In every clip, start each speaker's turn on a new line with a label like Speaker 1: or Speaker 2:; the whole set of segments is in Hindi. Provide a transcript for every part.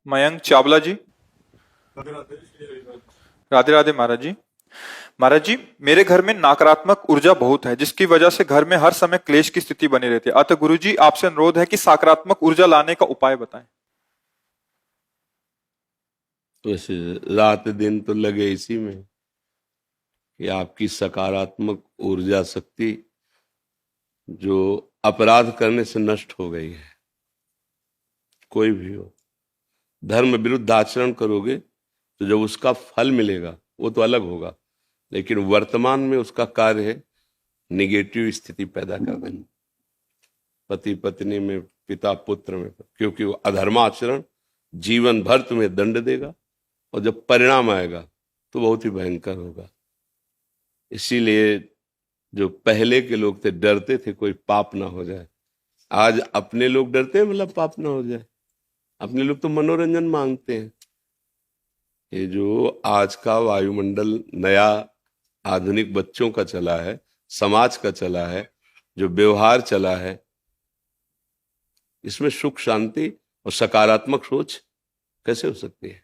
Speaker 1: मयंक चावला जी। राधे राधे महाराज जी। महाराज जी, मेरे घर में नकारात्मक ऊर्जा बहुत है, जिसकी वजह से घर में हर समय क्लेश की स्थिति बनी रहती है। अतः गुरु जी, आपसे अनुरोध है कि सकारात्मक ऊर्जा लाने का उपाय बताएं।
Speaker 2: वैसे रात दिन तो लगे इसी में कि आपकी सकारात्मक ऊर्जा शक्ति जो अपराध करने से नष्ट हो गई है। कोई भी हो, धर्म विरुद्ध आचरण करोगे तो जब उसका फल मिलेगा वो तो अलग होगा, लेकिन वर्तमान में उसका कार्य है निगेटिव स्थिति पैदा कर देना, पति पत्नी में, पिता पुत्र में, क्योंकि वो अधर्माचरण जीवन भर तुम्हें दंड देगा और जब परिणाम आएगा तो बहुत ही भयंकर होगा। इसीलिए जो पहले के लोग थे डरते थे कोई पाप ना हो जाए। आज अपने लोग डरते हैं मतलब पाप ना हो जाए। अपने लोग तो मनोरंजन मांगते हैं। ये जो आज का वायुमंडल नया आधुनिक बच्चों का चला है, समाज का चला है, जो व्यवहार चला है, इसमें सुख शांति और सकारात्मक सोच कैसे हो सकती है?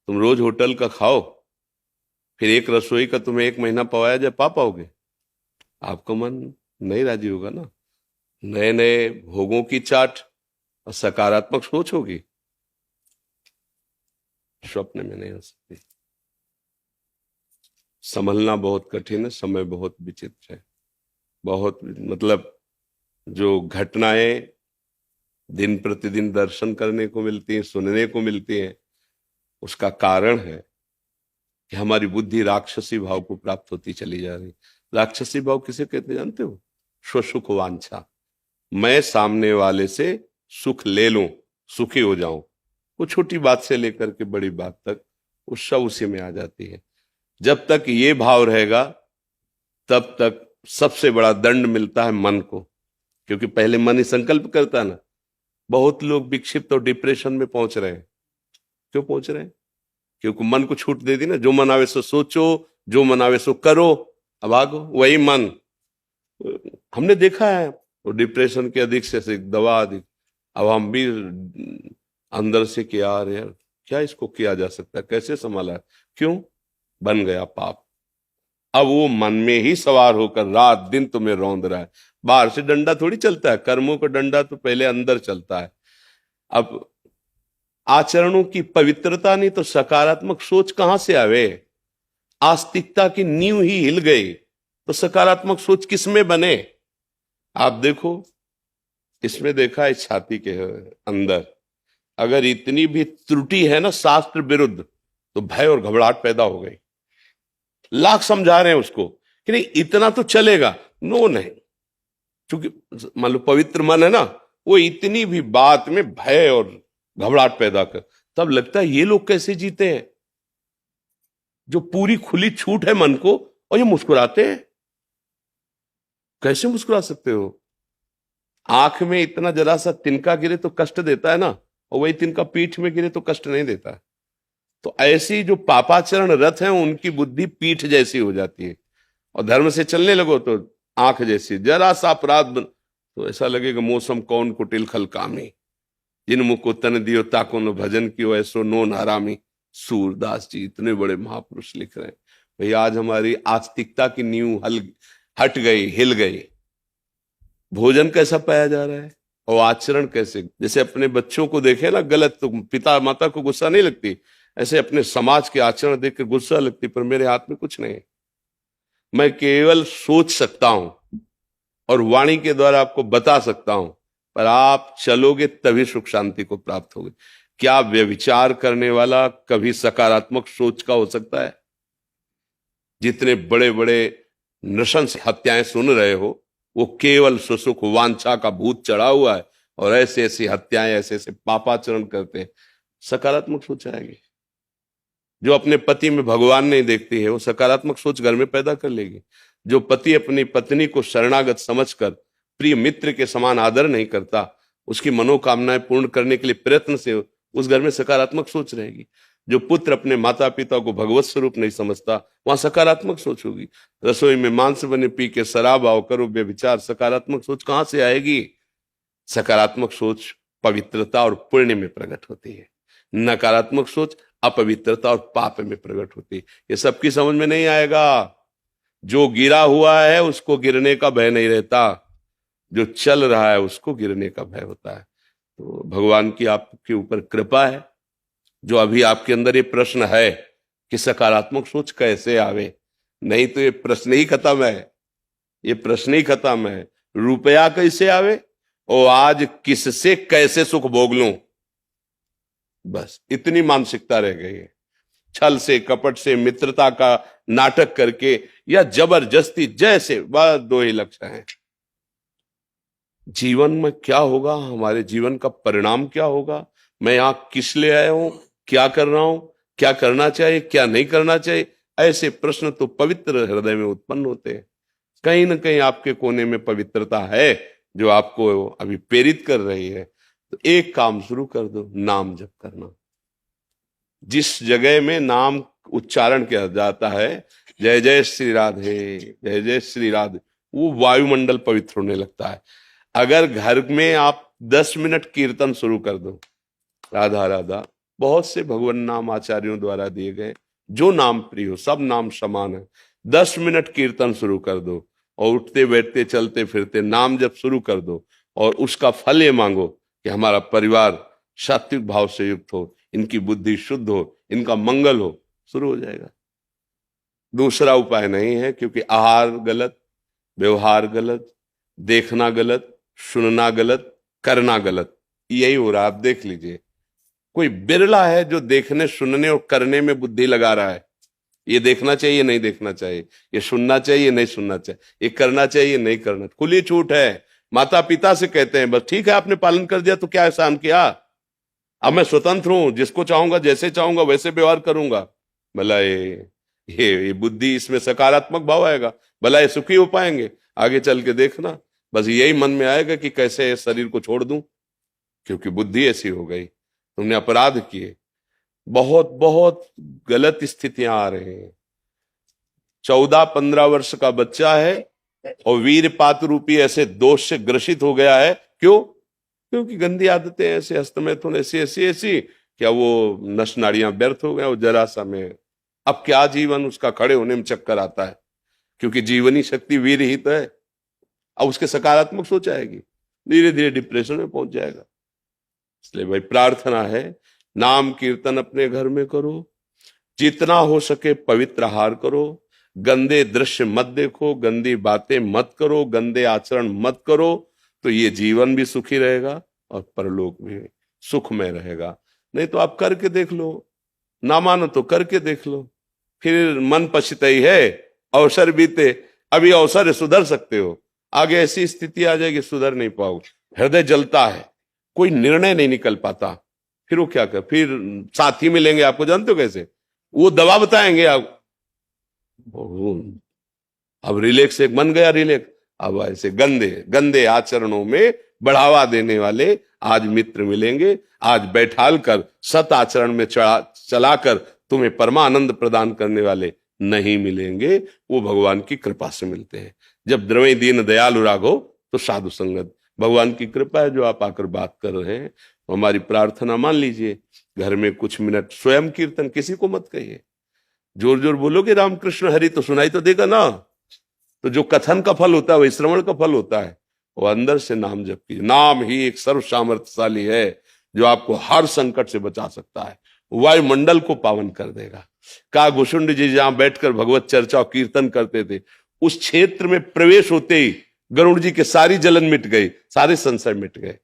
Speaker 2: तुम रोज होटल का खाओ, फिर एक रसोई का तुम्हें 1 महीना पवाया जाए, पा पाओगे? आपका मन नहीं राजी होगा ना। नए नए भोगों की चाट और सकारात्मक सोच होगी, स्वप्न में नहीं हो सकती। संभलना बहुत कठिन है, समय बहुत विचित्र है। बहुत मतलब जो घटनाएं दिन प्रतिदिन दर्शन करने को मिलती हैं, सुनने को मिलती हैं, उसका कारण है कि हमारी बुद्धि राक्षसी भाव को प्राप्त होती चली जा रही। राक्षसी भाव किसे कहते जानते हो? स्वसुख वांछा। मैं सामने वाले से सुख ले लूं, सुखी हो जाऊं। वो छोटी बात से लेकर के बड़ी बात तक वो सब उसी में आ जाती है। जब तक ये भाव रहेगा तब तक सबसे बड़ा दंड मिलता है मन को, क्योंकि पहले मन ही संकल्प करता है ना। बहुत लोग विक्षिप्त और डिप्रेशन में पहुंच रहे हैं। क्यों पहुंच रहे हैं? क्योंकि मन को छूट दे दी ना। जो मन आवे सो सोचो, जो मन आवे सो करो, अब आगो वही मन। हमने देखा है वो डिप्रेशन के अधिक से अधिक दवा अधिक। अब हम भी अंदर से कि यार क्या इसको किया जा सकता है, कैसे संभाला? क्यों? बन गया पाप। अब वो मन में ही सवार होकर रात दिन तुम्हें रौंद रहा है। बाहर से डंडा थोड़ी चलता है, कर्मों का डंडा तो पहले अंदर चलता है। अब आचरणों की पवित्रता नहीं तो सकारात्मक सोच कहां से आवे? आस्तिकता की नींव ही हिल गई तो सकारात्मक सोच किसमें बने? आप देखो, इसमें देखा है छाती के अंदर अगर इतनी भी त्रुटि है ना शास्त्र विरुद्ध, तो भय और घबराहट पैदा हो गई। लाख समझा रहे हैं उसको कि नहीं इतना तो चलेगा, नो नहीं, क्योंकि मान लो पवित्र मन है ना, वो इतनी भी बात में भय और घबराहट पैदा कर, तब लगता है ये लोग कैसे जीते हैं जो पूरी खुली छूट है मन को, और ये मुस्कुराते हैं। कैसे मुस्कुरा सकते हो? आंख में इतना जरा सा तिनका गिरे तो कष्ट देता है ना, और वही तिनका पीठ में गिरे तो कष्ट नहीं देता। तो ऐसी जो पापाचरण रथ हैं उनकी बुद्धि पीठ जैसी हो जाती है, और धर्म से चलने लगो तो आंख जैसी। जरा सा अपराध तो ऐसा लगेगा मौसम कौन कुटिल खल कामी, जिन मुख को तन दियो ताको न भजन कियो ऐसो नो नारामी। सूरदास जी इतने बड़े महापुरुष लिख रहे हैं। भाई आज हमारी आस्तिकता की नींव हट गई, हिल गई। भोजन कैसा पाया जा रहा है और आचरण कैसे? जैसे अपने बच्चों को देखे ना गलत, तो पिता माता को गुस्सा नहीं लगती, ऐसे अपने समाज के आचरण देख कर गुस्सा लगती। पर मेरे हाथ में कुछ नहीं, मैं केवल सोच सकता हूं और वाणी के द्वारा आपको बता सकता हूं, पर आप चलोगे तभी सुख शांति को प्राप्त होगी। क्या व्यभिचार करने वाला कभी सकारात्मक सोच का हो सकता है? जितने बड़े बड़े नृशंस हत्याएं सुन रहे हो, वो केवल सुसुख वांछा का भूत चढ़ा हुआ है, और ऐसे ऐसी हत्याएं, ऐसे ऐसे पापाचरण करते हैं। सकारात्मक सोच आएगी। जो अपने पति में भगवान नहीं देखती है, वो सकारात्मक सोच घर में पैदा कर लेगी। जो पति अपनी पत्नी को शरणागत समझकर प्रिय मित्र के समान आदर नहीं करता, उसकी मनोकामनाएं पूर्ण करने के लिए प्रयत्न से उस घर में सकारात्मक सोच रहेगी। जो पुत्र अपने माता पिता को भगवत स्वरूप नहीं समझता, वहां सकारात्मक सोच होगी। रसोई में मांस बने पी के शराब आओ करो व्यभिचार, सकारात्मक सोच कहां से आएगी? सकारात्मक सोच पवित्रता और पुण्य में प्रकट होती है, नकारात्मक सोच अपवित्रता और पाप में प्रकट होती है। ये सबकी समझ में नहीं आएगा। जो गिरा हुआ है उसको गिरने का भय नहीं रहता, जो चल रहा है उसको गिरने का भय होता है। तो भगवान की आपके ऊपर कृपा है, जो अभी आपके अंदर ये प्रश्न है कि सकारात्मक सोच कैसे आवे, नहीं तो ये प्रश्न ही खत्म है, ये प्रश्न ही खत्म है। रुपया कैसे आवे और आज किससे कैसे सुख भोग लूं, बस इतनी मानसिकता रह गई है। छल से कपट से मित्रता का नाटक करके या जबरदस्ती, जैसे बस दो ही लक्ष्य हैं। जीवन में क्या होगा, हमारे जीवन का परिणाम क्या होगा, मैं यहां किस लिए आया हूं, क्या कर रहा हूं, क्या करना चाहिए क्या नहीं करना चाहिए, ऐसे प्रश्न तो पवित्र हृदय में उत्पन्न होते हैं। कहीं ना कहीं आपके कोने में पवित्रता है जो आपको अभी प्रेरित कर रही है। तो एक काम शुरू कर दो, नाम जप करना। जिस जगह में नाम उच्चारण किया जाता है, जय जय श्री राधे जय जय श्री राधे, वो वायुमंडल पवित्र होने लगता है। अगर घर में आप 10 मिनट कीर्तन शुरू कर दो, राधा राधा, बहुत से भगवान नाम आचार्यों द्वारा दिए गए, जो नाम प्रिय हो, सब नाम समान है, 10 मिनट कीर्तन शुरू कर दो और उठते बैठते चलते फिरते नाम जब शुरू कर दो, और उसका फल ये मांगो कि हमारा परिवार सात्विक भाव से युक्त हो, इनकी बुद्धि शुद्ध हो, इनका मंगल हो, शुरू हो जाएगा। दूसरा उपाय नहीं है, क्योंकि आहार गलत, व्यवहार गलत, देखना गलत, सुनना गलत, करना गलत, यही हो रहा है। आप देख लीजिए, कोई बिरला है जो देखने सुनने और करने में बुद्धि लगा रहा है। ये देखना चाहिए नहीं देखना चाहिए, ये सुनना चाहिए नहीं सुनना चाहिए, ये करना चाहिए नहीं करना, खुली छूट है। माता पिता से कहते हैं बस ठीक है आपने पालन कर दिया तो क्या एहसान किया, अब मैं स्वतंत्र हूं, जिसको चाहूंगा जैसे चाहूंगा वैसे व्यवहार करूंगा। भला ये बुद्धि, इसमें सकारात्मक भाव आएगा, भला ये सुखी हो पाएंगे? आगे चल के देखना, बस यही मन में आएगा कि कैसे इस शरीर को छोड़ दूं, क्योंकि बुद्धि ऐसी हो गई, तुमने अपराध किए, बहुत बहुत गलत स्थितियां आ रही हैं। 14-15 वर्ष का बच्चा है और वीरपात रूपी ऐसे दोष से ग्रसित हो गया है। क्यों? क्योंकि गंदी आदतें ऐसे, हस्तमैथुन ऐसी ऐसी ऐसी, क्या वो नस नाड़ियां व्यर्थ हो गए, वो जरा सा में अब क्या जीवन उसका खड़े होने में चक्कर आता है, क्योंकि जीवनी शक्ति वीर ही तो है। अब उसके सकारात्मक सोच आएगी, धीरे धीरे डिप्रेशन में पहुंच जाएगा। इसलिए भाई प्रार्थना है, नाम कीर्तन अपने घर में करो, जितना हो सके पवित्र आहार करो, गंदे दृश्य मत देखो, गंदी बातें मत करो, गंदे आचरण मत करो, तो ये जीवन भी सुखी रहेगा और परलोक भी सुखमय रहेगा। नहीं तो आप करके देख लो, ना मानो तो करके देख लो, फिर मन पछताई है, अवसर बीते, अभी अवसर है, सुधर सकते हो, आगे ऐसी स्थिति आ जाएगी सुधर नहीं पाओगे, हृदय जलता है, कोई निर्णय नहीं निकल पाता, फिर वो क्या कर, फिर साथी मिलेंगे आपको, जानते हो कैसे, वो दवा बताएंगे आप, अब रिलैक्स एक बन गया रिलैक्स, अब ऐसे गंदे गंदे आचरणों में बढ़ावा देने वाले आज मित्र मिलेंगे, आज बैठाल कर सत आचरण में चलाकर तुम्हें परमानंद प्रदान करने वाले नहीं मिलेंगे, वो भगवान की कृपा से मिलते हैं। जब द्रवे दीन दयालु राघो तो साधु संगत, भगवान की कृपा है जो आप आकर बात कर रहे हैं। तो हमारी प्रार्थना मान लीजिए, घर में कुछ मिनट स्वयं कीर्तन, किसी को मत कहिए, जोर जोर बोलोगे रामकृष्ण हरि तो सुनाई तो देगा ना, तो जो कथन का फल होता है वही श्रवण का फल होता है, वो अंदर से नाम जप कीजिए। नाम ही एक सर्व सामर्थ्यशाली है जो आपको हर संकट से बचा सकता है, वायुमंडल को पावन कर देगा। का घुसुंड जी जहां बैठकर भगवत चर्चा और कीर्तन करते थे, उस क्षेत्र में प्रवेश होते ही गरुड़ जी के सारी जलन मिट गई, सारे संशय मिट गए।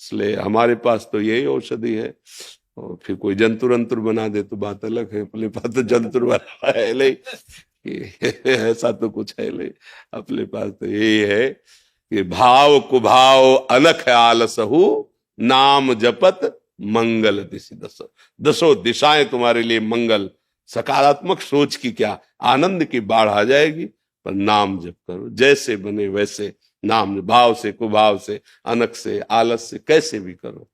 Speaker 2: इसलिए हमारे पास तो यही औषधि है, और फिर कोई जंतुर अंतुर बना दे तो बात अलग है, अपने पास तो जंतुर बना है नहीं, ऐसा तो कुछ है नहीं, अपने पास तो यही है कि भाव कुभाव अलख आलसहु, नाम जपत मंगल दिशि दसो, दसों दिशाएं तुम्हारे लिए मंगल। सकारात्मक सोच की क्या आनंद की बाढ़ आ जाएगी, पर नाम जप करो, जैसे बने वैसे नाम, भाव से कुभाव से अनख से आलस से कैसे भी करो।